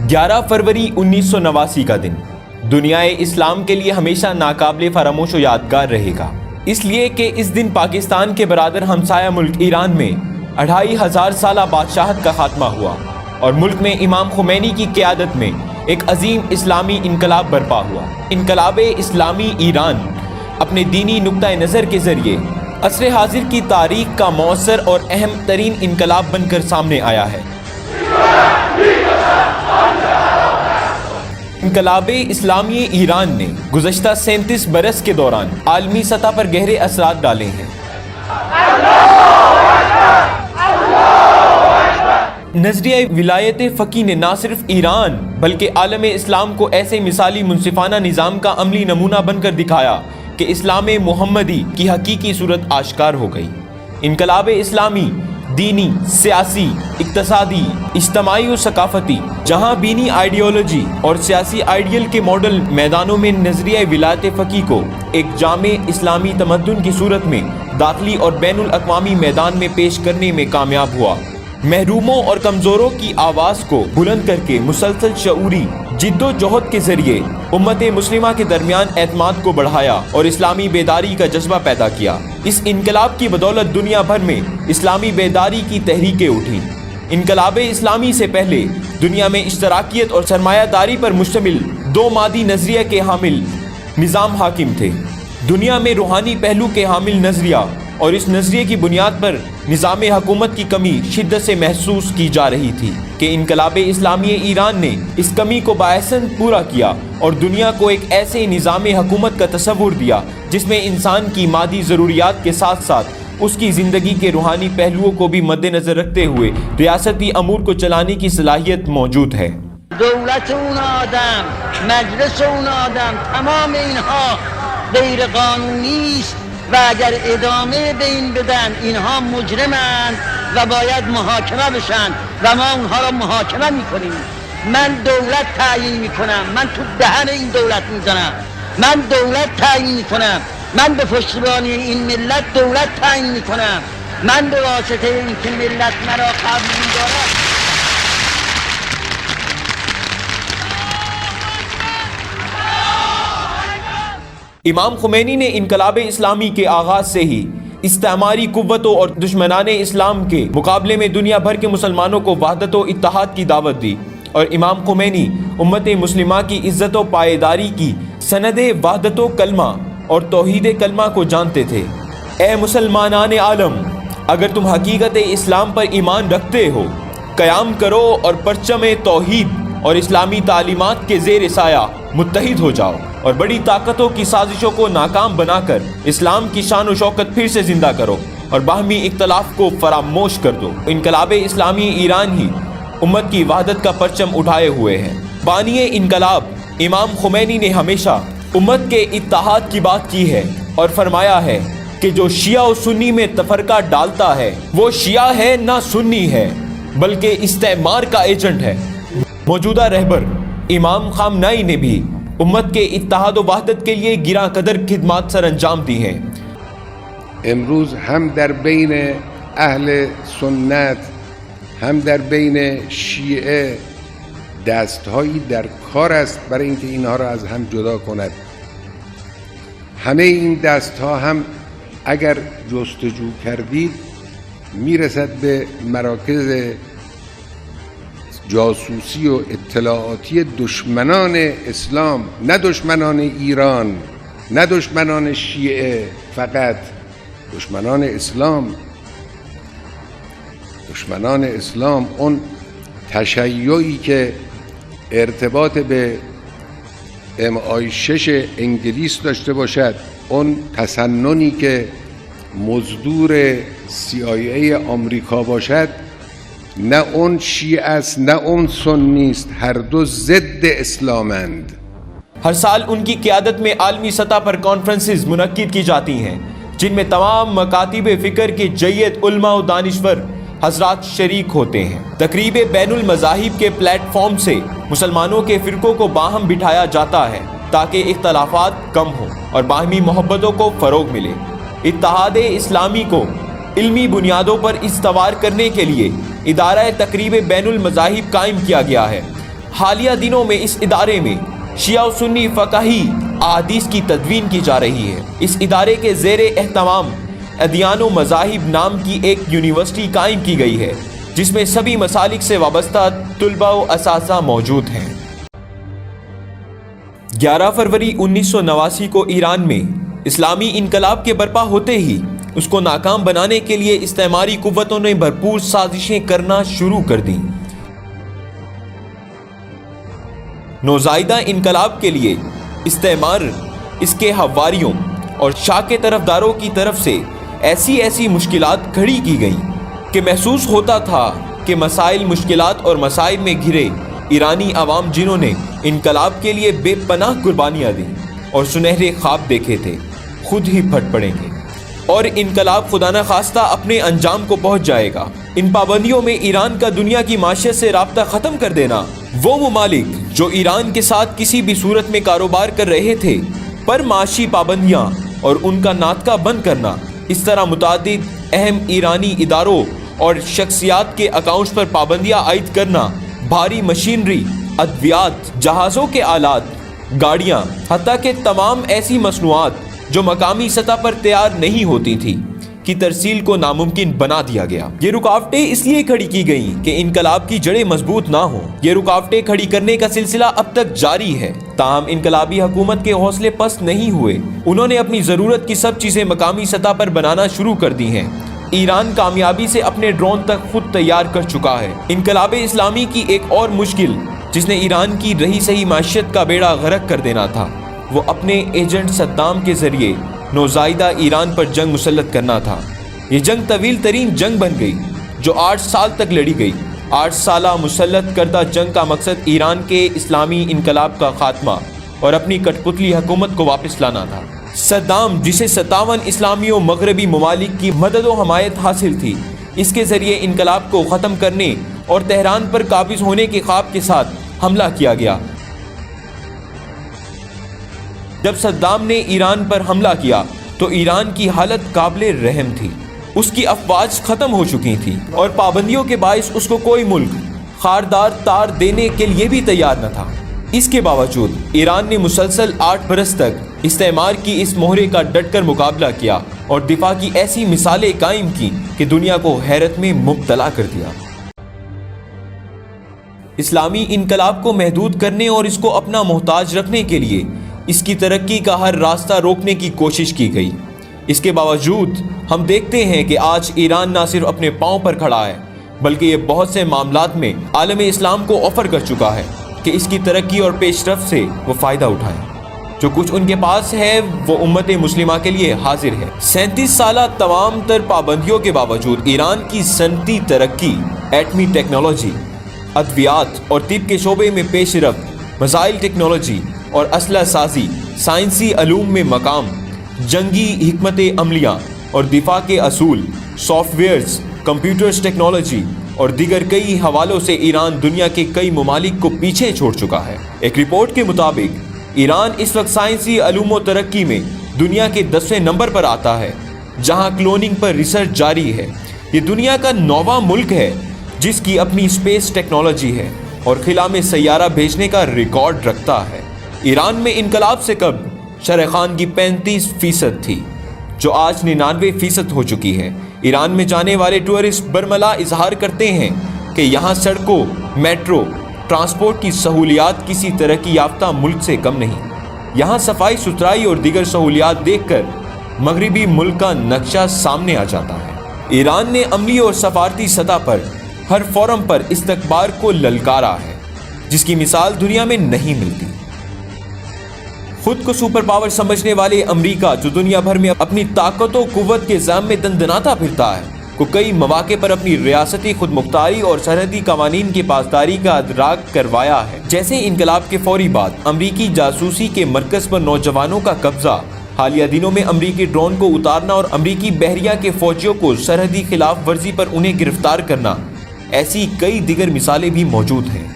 11 فروری 1989 کا دن دنیائے اسلام کے لیے ہمیشہ ناقابل فراموش و یادگار رہے گا، اس لیے کہ اس دن پاکستان کے برادر ہمسایہ ملک ایران میں 2500 سالہ بادشاہت کا خاتمہ ہوا اور ملک میں امام خمینی کی قیادت میں ایک عظیم اسلامی انقلاب برپا ہوا۔ انقلاب اسلامی ایران اپنے دینی نقطہ نظر کے ذریعے عصر حاضر کی تاریخ کا مؤثر اور اہم ترین انقلاب بن کر سامنے آیا ہے۔ انقلاب اسلامی ایران نے گزشتہ 37 برس کے دوران عالمی سطح پر گہرے اثرات ڈالے ہیں۔ نظریہ ولایت فقیہ نے نہ صرف ایران بلکہ عالم اسلام کو ایسے مثالی منصفانہ نظام کا عملی نمونہ بن کر دکھایا کہ اسلام محمدی کی حقیقی صورت آشکار ہو گئی۔ انقلاب اسلامی دینی، سیاسی، اقتصادی، اجتماعی و ثقافتی جہاں بینی آئیڈیالوجی اور سیاسی آئیڈیل کے ماڈل میدانوں میں نظریہ ولایت فقیہ کو ایک جامع اسلامی تمدن کی صورت میں داخلی اور بین الاقوامی میدان میں پیش کرنے میں کامیاب ہوا۔ محروموں اور کمزوروں کی آواز کو بلند کر کے مسلسل شعوری جد و جہد کے ذریعے امت مسلمہ کے درمیان اعتماد کو بڑھایا اور اسلامی بیداری کا جذبہ پیدا کیا۔ اس انقلاب کی بدولت دنیا بھر میں اسلامی بیداری کی تحریکیں اٹھیں۔ انقلاب اسلامی سے پہلے دنیا میں اشتراکیت اور سرمایہ داری پر مشتمل دو مادی نظریے کے حامل نظام حاکم تھے۔ دنیا میں روحانی پہلو کے حامل نظریہ اور اس نظریے کی بنیاد پر نظام حکومت کی کمی شدت سے محسوس کی جا رہی تھی کہ انقلاب اسلامی ایران نے اس کمی کو باعثاً پورا کیا اور دنیا کو ایک ایسے نظام حکومت کا تصور دیا جس میں انسان کی مادی ضروریات کے ساتھ ساتھ اس کی زندگی کے روحانی پہلوؤں کو بھی مد نظر رکھتے ہوئے ریاستی امور کو چلانے کی صلاحیت موجود ہے۔ دولت اون آدم، مجلس اون آدم، تمام اینها غیر قانونی است و اگر ادامه به این بدن اینها مجرمند و باید محاکمه بشن و ما اونها را محاکمه میکنیم۔ من دولت تعیین میکنم، من تو دهن این دولت میزنم، من دولت تعیین میکنم، من به پشتیبانی این ملت دولت تعیین میکنم، من به واسطه اینکه ملت مرا قبول دارد۔ امام خمینی نے انقلاب اسلامی کے آغاز سے ہی استعماری قوتوں اور دشمنان اسلام کے مقابلے میں دنیا بھر کے مسلمانوں کو وحدت و اتحاد کی دعوت دی، اور امام خمینی امت مسلمہ کی عزت و پائیداری کی سند وحدت و کلمہ اور توحید کلمہ کو جانتے تھے۔ اے مسلمانان عالم، اگر تم حقیقت اسلام پر ایمان رکھتے ہو، قیام کرو اور پرچم توحید اور اسلامی تعلیمات کے زیر سایہ متحد ہو جاؤ اور بڑی طاقتوں کی سازشوں کو ناکام بنا کر اسلام کی شان و شوکت پھر سے زندہ کرو اور باہمی اختلاف کو فراموش کر دو۔ انقلاب اسلامی ایران ہی امت کی وحدت کا پرچم اٹھائے ہوئے ہیں۔ بانی انقلاب امام خمینی نے ہمیشہ امت کے اتحاد کی بات کی ہے اور فرمایا ہے کہ جو شیعہ و سنی میں تفرقہ ڈالتا ہے وہ شیعہ ہے نہ سنی ہے بلکہ استعمار کا ایجنٹ ہے۔ موجودہ رہبر امام خامنہئی نے بھی امت کے اتحاد و وحدت کے لیے گراں قدر خدمات سر انجام دی ہیں۔ امروز هم در بین اهل سنت هم در بین شیعه دستهایی در کار است برای اینکه اینها را از هم جدا کند۔ همه این دستها هم اگر جستجو کردید میرسد به مراکز جاسوسی و اطلاعاتی دشمنان اسلام، نه دشمنان ایران، نه دشمنان شیعه، فقط دشمنان اسلام. دشمنان اسلام اون تشیعی که ارتباط به MI6 انگلیس داشته باشد، اون تسننی که مزدور CIA آمریکا باشد، نه اون شیعه است نه اون سنی است، هر دو ضد اسلامند۔ ہر سال ان کی قیادت میں عالمی سطح پر کانفرنسز منعقد کی جاتی ہیں جن میں تمام مکاتب فکر کے جید علماء و دانشور حضرات شریک ہوتے ہیں۔ تقریب بین المذاہب کے پلیٹ فارم سے مسلمانوں کے فرقوں کو باہم بٹھایا جاتا ہے تاکہ اختلافات کم ہوں اور باہمی محبتوں کو فروغ ملے۔ اتحاد اسلامی کو علمی بنیادوں پر استوار کرنے کے لیے ادارہ تقریب بین المذاہب قائم کیا گیا ہے۔ حالیہ دنوں میں اس ادارے میں شیعہ و سنی فقہی احادیث کی تدوین کی جا رہی ہے۔ اس ادارے کے زیر اہتمام ادیان و مذاہب نام کی ایک یونیورسٹی قائم کی گئی ہے، جس میں سبھی مسالک سے وابستہ طلباء و اساتذہ موجود ہیں۔ 11 فروری 1989 کو ایران میں اسلامی انقلاب کے برپا ہوتے ہی اس کو ناکام بنانے کے لیے استعماری قوتوں نے بھرپور سازشیں کرنا شروع کر دیں۔ نوزائیدہ انقلاب کے لیے استعمار، اس کے حواریوں اور شاہ کے طرفداروں کی طرف سے ایسی مشکلات کھڑی کی گئیں کہ محسوس ہوتا تھا کہ مسائل، مشکلات اور مصائب میں گھرے ایرانی عوام، جنہوں نے انقلاب کے لیے بے پناہ قربانیاں دیں اور سنہرے خواب دیکھے تھے، خود ہی پھٹ پڑیں گے اور انقلاب خدا نخواستہ اپنے انجام کو پہنچ جائے گا۔ ان پابندیوں میں ایران کا دنیا کی معیشت سے رابطہ ختم کر دینا، وہ ممالک جو ایران کے ساتھ کسی بھی صورت میں کاروبار کر رہے تھے پر معاشی پابندیاں اور ان کا ناطقہ بند کرنا، اس طرح متعدد اہم ایرانی اداروں اور شخصیات کے اکاؤنٹس پر پابندیاں عائد کرنا، بھاری مشینری، ادویات، جہازوں کے آلات، گاڑیاں، حتیٰ کہ تمام ایسی مصنوعات جو مقامی سطح پر تیار نہیں ہوتی تھی کی ترسیل کو ناممکن بنا دیا گیا۔ یہ رکاوٹیں اس لیے کھڑی کی گئیں کہ انقلاب کی جڑیں مضبوط نہ ہوں۔ یہ رکاوٹیں کھڑی کرنے کا سلسلہ اب تک جاری ہے، تاہم انقلابی حکومت کے حوصلے پست نہیں ہوئے۔ انہوں نے اپنی ضرورت کی سب چیزیں مقامی سطح پر بنانا شروع کر دی ہیں۔ ایران کامیابی سے اپنے ڈرون تک خود تیار کر چکا ہے۔ انقلاب اسلامی کی ایک اور مشکل، جس نے ایران کی رہی سہی معیشت کا بیڑا غرق کر دینا تھا، وہ اپنے ایجنٹ صدام کے ذریعے نوزائیدہ ایران پر جنگ مسلط کرنا تھا۔ یہ جنگ طویل ترین جنگ بن گئی جو 8 سال تک لڑی گئی۔ 8 سالہ مسلط کردہ جنگ کا مقصد ایران کے اسلامی انقلاب کا خاتمہ اور اپنی کٹ پتلی حکومت کو واپس لانا تھا۔ صدام، جسے 57 اسلامی و مغربی ممالک کی مدد و حمایت حاصل تھی، اس کے ذریعے انقلاب کو ختم کرنے اور تہران پر قابض ہونے کے خواب کے ساتھ حملہ کیا گیا۔ جب صدام نے ایران پر حملہ کیا تو ایران کی حالت قابل رحم تھی۔ اس کی افواج ختم ہو چکی تھی اور پابندیوں کے باعث اس کو کوئی ملک خاردار تار دینے کے لیے بھی تیار نہ تھا۔ اس کے باوجود ایران نے مسلسل 8 برس تک استعمار کی اس مہرے کا ڈٹ کر مقابلہ کیا اور دفاع کی ایسی مثالیں قائم کی کہ دنیا کو حیرت میں مبتلا کر دیا۔ اسلامی انقلاب کو محدود کرنے اور اس کو اپنا محتاج رکھنے کے لیے اس کی ترقی کا ہر راستہ روکنے کی کوشش کی گئی۔ اس کے باوجود ہم دیکھتے ہیں کہ آج ایران نہ صرف اپنے پاؤں پر کھڑا ہے بلکہ یہ بہت سے معاملات میں عالم اسلام کو آفر کر چکا ہے کہ اس کی ترقی اور پیش رفت سے وہ فائدہ اٹھائیں۔ جو کچھ ان کے پاس ہے وہ امت مسلمہ کے لیے حاضر ہے۔ 37 سالہ تمام تر پابندیوں کے باوجود ایران کی صنعتی ترقی، ایٹمی ٹیکنالوجی، ادویات اور طب کے شعبے میں پیش رفت، میزائل ٹیکنالوجی اور اسلحہ سازی، سائنسی علوم میں مقام، جنگی حکمت عملیاں اور دفاع کے اصول، سافٹ ویئرز، کمپیوٹرز ٹیکنالوجی اور دیگر کئی حوالوں سے ایران دنیا کے کئی ممالک کو پیچھے چھوڑ چکا ہے۔ ایک رپورٹ کے مطابق ایران اس وقت سائنسی علوم و ترقی میں دنیا کے 10ویں نمبر پر آتا ہے، جہاں کلوننگ پر ریسرچ جاری ہے۔ یہ دنیا کا 9واں ملک ہے جس کی اپنی اسپیس ٹیکنالوجی ہے اور خلا میں سیارہ بھیجنے کا ریکارڈ رکھتا ہے۔ ایران میں انقلاب سے قبل شرح خان کی 35% تھی، جو آج 99% ہو چکی ہے۔ ایران میں جانے والے ٹورسٹ برملا اظہار کرتے ہیں کہ یہاں سڑکوں، میٹرو، ٹرانسپورٹ کی سہولیات کسی ترقی یافتہ ملک سے کم نہیں۔ یہاں صفائی ستھرائی اور دیگر سہولیات دیکھ کر مغربی ملک کا نقشہ سامنے آ جاتا ہے۔ ایران نے عملی اور سفارتی سطح پر ہر فورم پر استکبار کو للکارا ہے، جس کی مثال دنیا میں نہیں ملتی۔ خود کو سپر پاور سمجھنے والے امریکہ، جو دنیا بھر میں اپنی طاقت و قوت کے زام میں دندناتا پھرتا ہے، کو کئی مواقع پر اپنی ریاستی خود مختاری اور سرحدی قوانین کی پاسداری کا ادراک کروایا ہے۔ جیسے انقلاب کے فوری بعد امریکی جاسوسی کے مرکز پر نوجوانوں کا قبضہ، حالیہ دنوں میں امریکی ڈرون کو اتارنا اور امریکی بحریہ کے فوجیوں کو سرحدی خلاف ورزی پر انہیں گرفتار کرنا، ایسی کئی دیگر مثالیں بھی موجود ہیں۔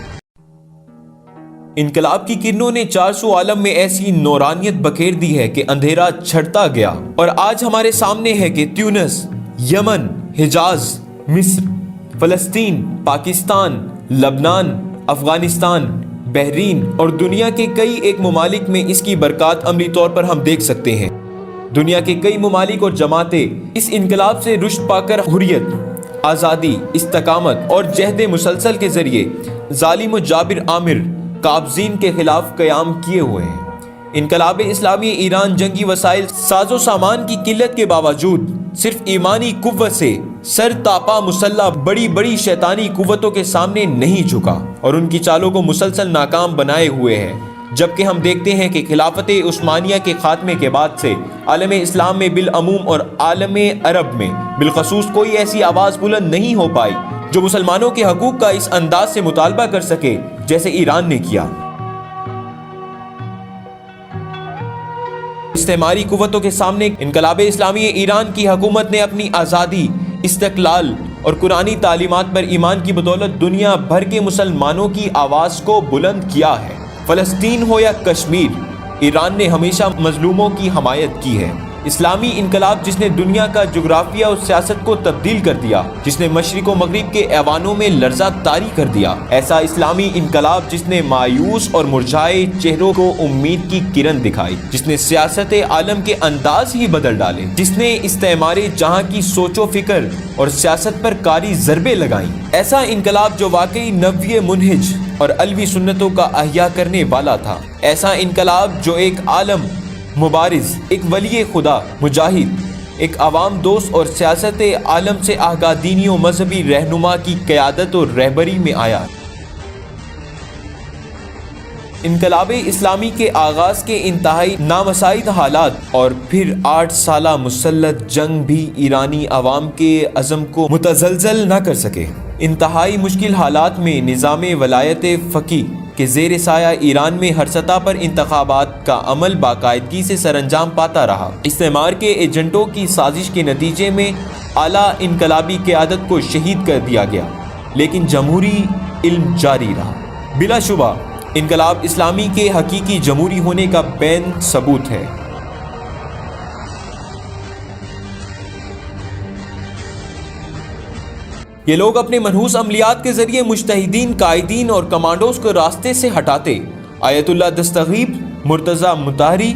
انقلاب کی کرنوں نے 400 عالم میں ایسی نورانیت بکھیر دی ہے کہ اندھیرا چھڑتا گیا، اور آج ہمارے سامنے ہے کہ تیونس، یمن، حجاز، مصر، فلسطین، پاکستان، لبنان، افغانستان، بحرین اور دنیا کے کئی ایک ممالک میں اس کی برکات عملی طور پر ہم دیکھ سکتے ہیں۔ دنیا کے کئی ممالک اور جماعتیں اس انقلاب سے رشد پا کر حریت، آزادی، استقامت اور جہد مسلسل کے ذریعے ظالم و جابر آمر قابضین کے خلاف قیام کیے ہوئے ہیں۔ انقلاب اسلامی ایران جنگی وسائل، ساز و سامان کی قلت کے باوجود صرف ایمانی قوت سے سر تاپا مسلح بڑی بڑی شیطانی قوتوں کے سامنے نہیں جھکا اور ان کی چالوں کو مسلسل ناکام بنائے ہوئے ہے، جبکہ ہم دیکھتے ہیں کہ خلافت عثمانیہ کے خاتمے کے بعد سے عالم اسلام میں بالعموم اور عالم عرب میں بالخصوص کوئی ایسی آواز بلند نہیں ہو پائی جو مسلمانوں کے حقوق کا اس انداز سے مطالبہ کر سکے جیسے ایران نے کیا۔ استعماری قوتوں کے سامنے انقلاب اسلامی ایران کی حکومت نے اپنی آزادی، استقلال اور قرآنی تعلیمات پر ایمان کی بدولت دنیا بھر کے مسلمانوں کی آواز کو بلند کیا ہے۔ فلسطین ہو یا کشمیر، ایران نے ہمیشہ مظلوموں کی حمایت کی ہے۔ اسلامی انقلاب جس نے دنیا کا جغرافیہ اور سیاست کو تبدیل کر دیا، جس نے مشرق و مغرب کے ایوانوں میں لرزہ طاری کر دیا، ایسا اسلامی انقلاب جس نے مایوس اور مرجھائے چہروں کو امید کی کرن دکھائی، جس نے سیاست عالم کے انداز ہی بدل ڈالے، جس نے استعمار جہاں کی سوچ و فکر اور سیاست پر کاری ضربیں لگائیں، ایسا انقلاب جو واقعی نبوی منہج اور علوی سنتوں کا احیاء کرنے والا تھا، ایسا انقلاب جو ایک عالم مبارز، ایک ولی خدا، مجاہد، ایک عوام دوست اور سیاست عالم سے آگاہ دینی و مذہبی رہنما کی قیادت اور رہبری میں آیا۔ انقلاب اسلامی کے آغاز کے انتہائی نامساعد حالات اور پھر 8 سالہ مسلط جنگ بھی ایرانی عوام کے عزم کو متزلزل نہ کر سکے۔ انتہائی مشکل حالات میں نظام ولایت فقیہ کے زیر سایہ ایران میں ہر سطح پر انتخابات کا عمل باقاعدگی سے سر انجام پاتا رہا۔ استعمار کے ایجنٹوں کی سازش کے نتیجے میں اعلیٰ انقلابی قیادت کو شہید کر دیا گیا، لیکن جمہوری علم جاری رہا۔ بلا شبہ انقلاب اسلامی کے حقیقی جمہوری ہونے کا بین ثبوت ہے۔ یہ لوگ اپنے منحوس عملیات کے ذریعے مجتہدین، قائدین اور کمانڈوز کو راستے سے ہٹاتے، آیت اللہ دستغیب، مرتضی مطہری،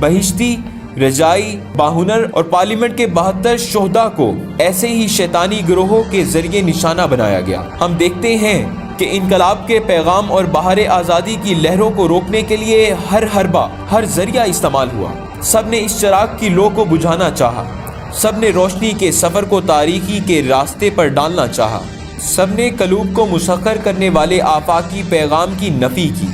بہشتی، رجائی، باہنر اور پارلیمنٹ کے 72 شہداء کو ایسے ہی شیطانی گروہوں کے ذریعے نشانہ بنایا گیا۔ ہم دیکھتے ہیں کہ انقلاب کے پیغام اور بہار آزادی کی لہروں کو روکنے کے لیے ہر حربہ، ہر ذریعہ استعمال ہوا۔ سب نے اس چراغ کی لو کو بجھانا چاہا، سب نے روشنی کے سفر کو تاریکی کے راستے پر ڈالنا چاہا، سب نے قلوب کو مسخر کرنے والے آفاقی پیغام کی نفی کی،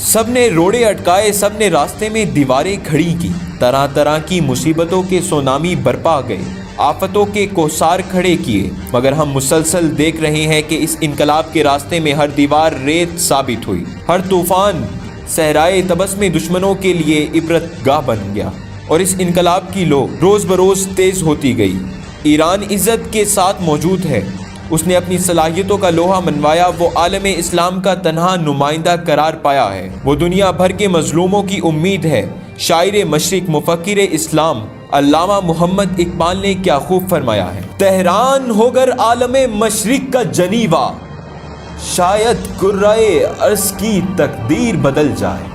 سب نے روڑے اٹکائے، سب نے راستے میں دیواریں کھڑی کی، طرح طرح کی مصیبتوں کے سونامی برپا گئے، آفتوں کے کوثار کھڑے کیے، مگر ہم مسلسل دیکھ رہے ہیں کہ اس انقلاب کے راستے میں ہر دیوار ریت ثابت ہوئی، ہر طوفان صحرائے طبس میں دشمنوں کے لیے عبرت گاہ بن گیا، اور اس انقلاب کی لو روز بروز تیز ہوتی گئی۔ ایران عزت کے ساتھ موجود ہے، اس نے اپنی صلاحیتوں کا لوہا منوایا، وہ عالم اسلام کا تنہا نمائندہ قرار پایا ہے، وہ دنیا بھر کے مظلوموں کی امید ہے۔ شاعر مشرق، مفکر اسلام علامہ محمد اقبال نے کیا خوب فرمایا ہے: تہران ہوگر عالم مشرق کا جنیوا، شاید کرۂ ارض کی تقدیر بدل جائے۔